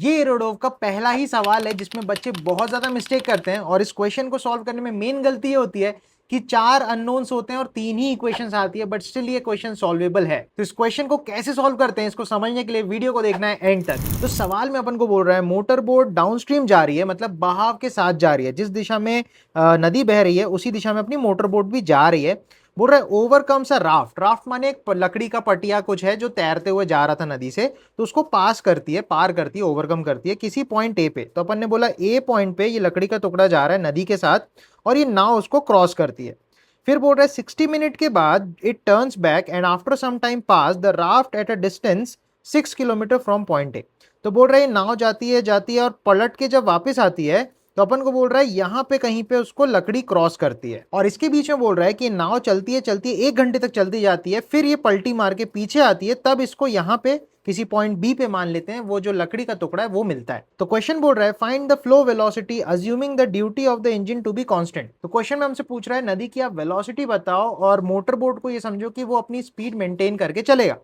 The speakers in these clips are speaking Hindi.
ये इरोडोव का पहला ही सवाल है जिसमें बच्चे बहुत ज्यादा मिस्टेक करते हैं और इस क्वेश्चन को सॉल्व करने में मेन गलती ये होती है कि 4 अननोन्स होते हैं और 3 ही इक्वेशंस आती है, बट स्टिल ये क्वेश्चन सॉल्वेबल है। तो इस क्वेश्चन को कैसे सॉल्व करते हैं इसको समझने के लिए वीडियो को देखना है एंड तक। तो सवाल में अपन को बोल रहा है मोटर बोट डाउनस्ट्रीम जा रही है, मतलब बहाव के साथ जा रही है। जिस दिशा में नदी बह रही है उसी दिशा में अपनी मोटर बोट भी जा रही है। बोल रहा है ओवरकम्स अ राफ्ट। राफ्ट माने एक लकड़ी का पटिया कुछ है जो तैरते हुए जा रहा था नदी से, तो उसको पास करती है, पार करती है, ओवरकम करती है किसी पॉइंट ए पे। तो अपन ने बोला ए पॉइंट पे ये लकड़ी का टुकड़ा जा रहा है नदी के साथ और ये नाव उसको क्रॉस करती है। फिर बोल रहा है 60 मिनट के बाद it turns back and after some time pass the raft at a distance 6 kilometre from point A. तो बोल रहा है नाव जाती है और पलट के जब वापस आती है तो अपन को बोल रहा है यहाँ पे कहीं पे उसको लकड़ी क्रॉस करती है। और इसके बीच में बोल रहा है कि नाव चलती है 1 घंटे तक चलती जाती है, फिर ये पलटी मार के पीछे आती है, तब इसको यहाँ पे किसी पॉइंट बी पे मान लेते हैं वो जो लकड़ी का टुकड़ा है वो मिलता है। तो क्वेश्चन बोल रहा है find the flow velocity assuming the duty of the engine to be constant. तो क्वेश्चन में हमसे पूछ रहा है नदी की आप वेलोसिटी बताओ और मोटर बोट को ये समझो कि वो अपनी स्पीड मेंटेन करके चलेगा।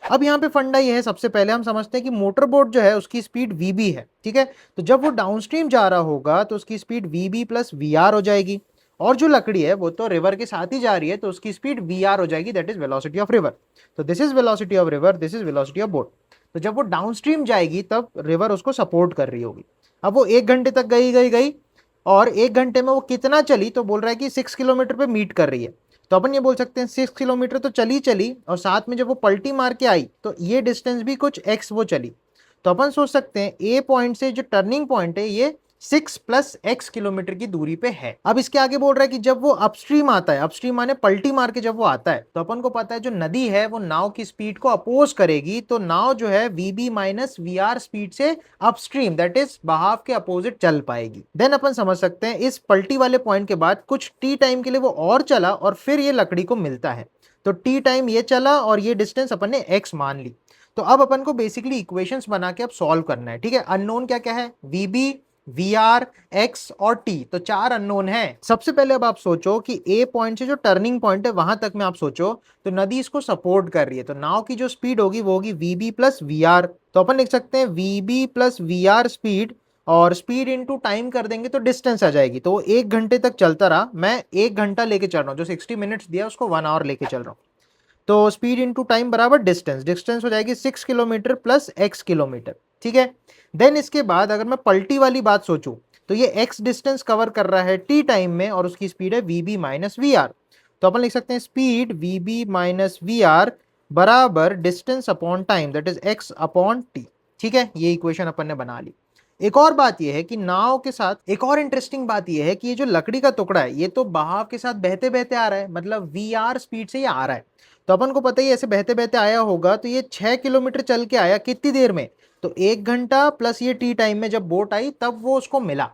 अब यहाँ पे फंडा ये है, सबसे पहले हम समझते हैं कि मोटर बोट जो है उसकी स्पीड वीबी है, ठीक है। तो जब वो डाउनस्ट्रीम जा रहा होगा तो उसकी स्पीड वीबी प्लस वीआर हो जाएगी। और जो लकड़ी है वो तो रिवर के साथ ही जा रही है तो उसकी स्पीड वीआर हो जाएगी, that is velocity of river. तो this is velocity of river, this is velocity of boat. तो जब वो डाउनस्ट्रीम जाएगी तब रिवर उसको सपोर्ट कर रही होगी। अब वो 1 घंटे तक गई और 1 घंटे में वो कितना चली, तो बोल रहा है कि 6 किलोमीटर पे मीट कर रही है। तो अपन ये बोल सकते हैं 6 किलोमीटर तो चली और साथ में जब वो पलटी मार के आई तो ये डिस्टेंस भी कुछ एक्स वो चली। तो अपन सोच सकते हैं ए पॉइंट से जो टर्निंग पॉइंट है ये 6 प्लस एक्स किलोमीटर की दूरी पे है। अब इसके आगे बोल रहा है कि जब वो अपस्ट्रीम आता है, अपस्ट्रीम माने पलटी मार के जब वो आता है, तो अपन को पता है जो नदी है वो नाव की स्पीड को अपोज करेगी, तो नाव जो है वीबी माइनस वीआर स्पीड से अपस्ट्रीम दैट इज बहाव के अपोजिट चल पाएगी। देन अपन समझ सकते हैं इस पलटी वाले पॉइंट के बाद कुछ टी टाइम के लिए वो और चला और फिर ये लकड़ी को मिलता है। तो टी टाइम ये चला और ये डिस्टेंस अपन ने एक्स मान ली। तो अब अपन को बेसिकली इक्वेशंस बना के अब सॉल्व करना है, ठीक है। अननोन क्या क्या है, वीबी, वी आर, एक्स और टी, तो 4 अननोन है। सबसे पहले अब आप सोचो कि ए पॉइंट से जो टर्निंग पॉइंट है वहां तक में आप सोचो तो नदी इसको सपोर्ट कर रही है, तो नाव की जो स्पीड होगी वो होगी वीबी प्लस वी आर। तो अपन लिख सकते हैं वीबी प्लस वी आर स्पीड, और स्पीड इंटू टाइम कर देंगे तो डिस्टेंस आ जाएगी। तो 1 घंटे तक चलता रहा, मैं 1 घंटा लेके चल रहा हूँ, जो 60 मिनट्स दिया उसको 1 आवर लेके चल रहा हूँ। तो स्पीड इंटू टाइम बराबर डिस्टेंस, डिस्टेंस हो जाएगी 6 किलोमीटर प्लस एक्स किलोमीटर, ठीक है। देन इसके बाद अगर मैं पलटी वाली बात सोचूं तो ये एक्स डिस्टेंस कवर कर रहा है टी टाइम में और उसकी स्पीड है वीबी माइनस वी आर। तो अपन लिख सकते हैं speed VB minus V R बराबर distance upon time that is X upon T, ठीक है। ये इक्वेशन अपन ने बना ली। एक और बात यह है कि नाव के साथ एक और इंटरेस्टिंग बात यह है कि ये जो लकड़ी का टुकड़ा है ये तो बहाव के साथ बहते बहते आ रहा है, मतलब वी आर स्पीड से ये आ रहा है। तो अपन को पता ही ऐसे बहते बहते आया होगा, तो ये 6 किलोमीटर चल के आया कितनी देर में, तो 1 घंटा प्लस ये टी टाइम में जब बोट आई तब वो उसको मिला।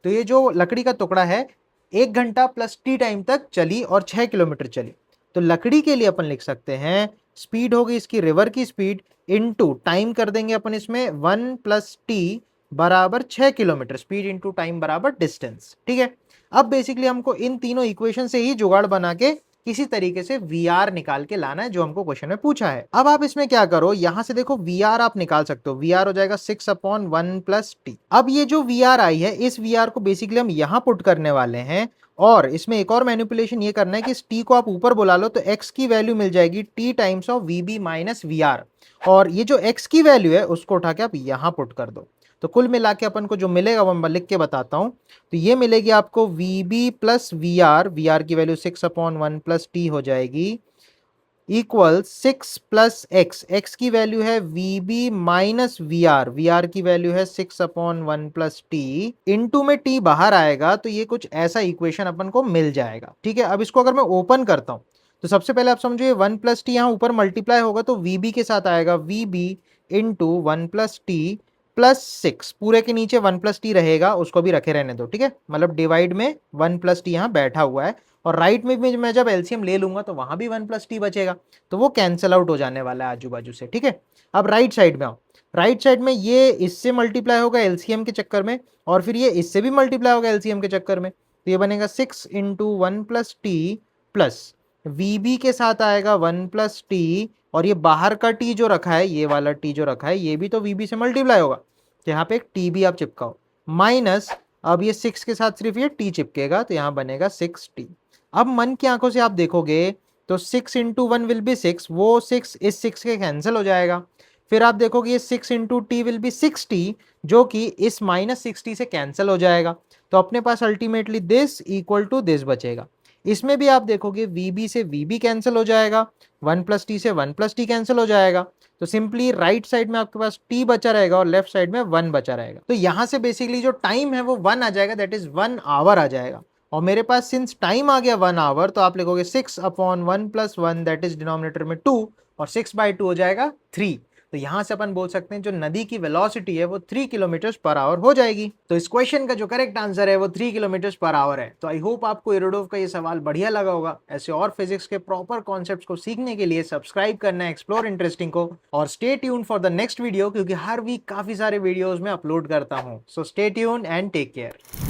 तो ये जो लकड़ी का टुकड़ा है 1 घंटा प्लस टी टाइम तक चली और 6 किलोमीटर चली। तो लकड़ी के लिए अपन लिख सकते हैं स्पीड होगी इसकी रिवर की स्पीड इनटू टाइम कर देंगे अपन इसमें 1 प्लस टी बराबर 6 किलोमीटर, स्पीड इंटू टाइम बराबर डिस्टेंस, ठीक है। अब बेसिकली हमको इन तीनों इक्वेशन से ही जुगाड़ बना के किसी तरीके से वी आर निकाल के लाना है जो हमको क्वेश्चन में पूछा है। अब आप इसमें क्या करो, यहां से देखो वी आर आप निकाल सकते हो, वी आर हो जाएगा 6 अपॉन 1 प्लस टी। अब ये जो वी आर आई है इस वी आर को बेसिकली हम यहां पुट करने वाले हैं और इसमें एक और मैनिपुलेशन ये करना है कि इस टी को आप ऊपर बुला लो तो एक्स की वैल्यू मिल जाएगी T times of V B minus V R, और ये जो एक्स की वैल्यू है उसको उठा के आप यहां पुट कर दो। तो कुल मिला के अपन को जो मिलेगा वो मैं लिख के बताता हूं। तो ये मिलेगी आपको V B plus V R की वैल्यू 6 अपॉन 1 प्लस टी हो जाएगी इक्वल 6 प्लस एक्स, एक्स की वैल्यू है V B minus V R की वैल्यू है 6 अपॉन 1 प्लस टी, इंटू में टी बाहर आएगा तो ये कुछ ऐसा इक्वेशन अपन को मिल जाएगा, ठीक है। अब इसको अगर मैं ओपन करता हूं तो सबसे पहले आप समझो ये 1 प्लस टी यहाँ ऊपर मल्टीप्लाई होगा तो वी बी के साथ आएगा V B into 1 plus T plus 6, पूरे के नीचे 1 प्लस टी रहेगा उसको भी रखे रहने दो, ठीक है। मतलब डिवाइड में 1 प्लस टी यहाँ बैठा हुआ है और राइट में भी मैं जब एलसीएम ले लूंगा तो वहां भी 1 प्लस टी बचेगा, तो वो कैंसिल आउट हो जाने वाला है आजू बाजू से, ठीक है। अब राइट साइड में आओ, राइट साइड में ये इससे मल्टीप्लाई होगा एलसीएम के चक्कर में और फिर ये इससे भी मल्टीप्लाई होगा एलसीएम के चक्कर में, तो ये बनेगा 6 इंटू 1 प्लस टी प्लस वीबी के साथ आएगा 1 प्लस टी और ये बाहर का टी जो रखा है, ये वाला टी जो रखा है ये भी तो वीबी से मल्टीप्लाई होगा, तो यहाँ पे एक टी भी आप चिपकाओ, माइनस अब ये 6 के साथ सिर्फ ये टी चिपकेगा तो यहाँ बनेगा 6t। अब मन की आंखों से आप देखोगे तो 6 इंटू 1 विल बी 6, वो 6 इस 6 के कैंसिल हो जाएगा। फिर आप देखोगे ये 6 into T will be 6t, जो कि इस माइनस 6t से कैंसिल हो जाएगा। तो अपने पास ultimately this equal to this बचेगा। इसमें भी आप देखोगे VB से VB कैंसिल हो जाएगा, 1 प्लस टी से 1 प्लस टी कैंसिल हो जाएगा। तो सिंपली राइट साइड में आपके पास t बचा रहेगा और लेफ्ट साइड में 1 बचा रहेगा। तो यहां से बेसिकली जो टाइम है वो 1 आ जाएगा, दैट इज 1 आवर आ जाएगा। और मेरे पास सिंस टाइम आ गया 1 आवर, तो आप लिखोगे 6/1 + 1 दैट इज डिनोमिनेटर में 2 और 6/2 हो जाएगा 3। तो यहां से अपन बोल सकते हैं जो नदी की वेलोसिटी है वो 3 किलोमीटर/आवर हो जाएगी। तो इस क्वेश्चन का जो करेक्ट आंसर है वो 3 किलोमीटर/आवर है। तो आई होप आपको इरोडोव का ये सवाल बढ़िया लगा होगा। ऐसे और फिजिक्स के प्रॉपर कॉन्सेप्ट्स को सीखने के लिए सब्सक्राइब करना है एक्सप्लोर इंटरेस्टिंग को, और stay tune for the next video, क्योंकि हर वीक काफी सारे वीडियोस में अपलोड करता हूं। So stay tune and take care.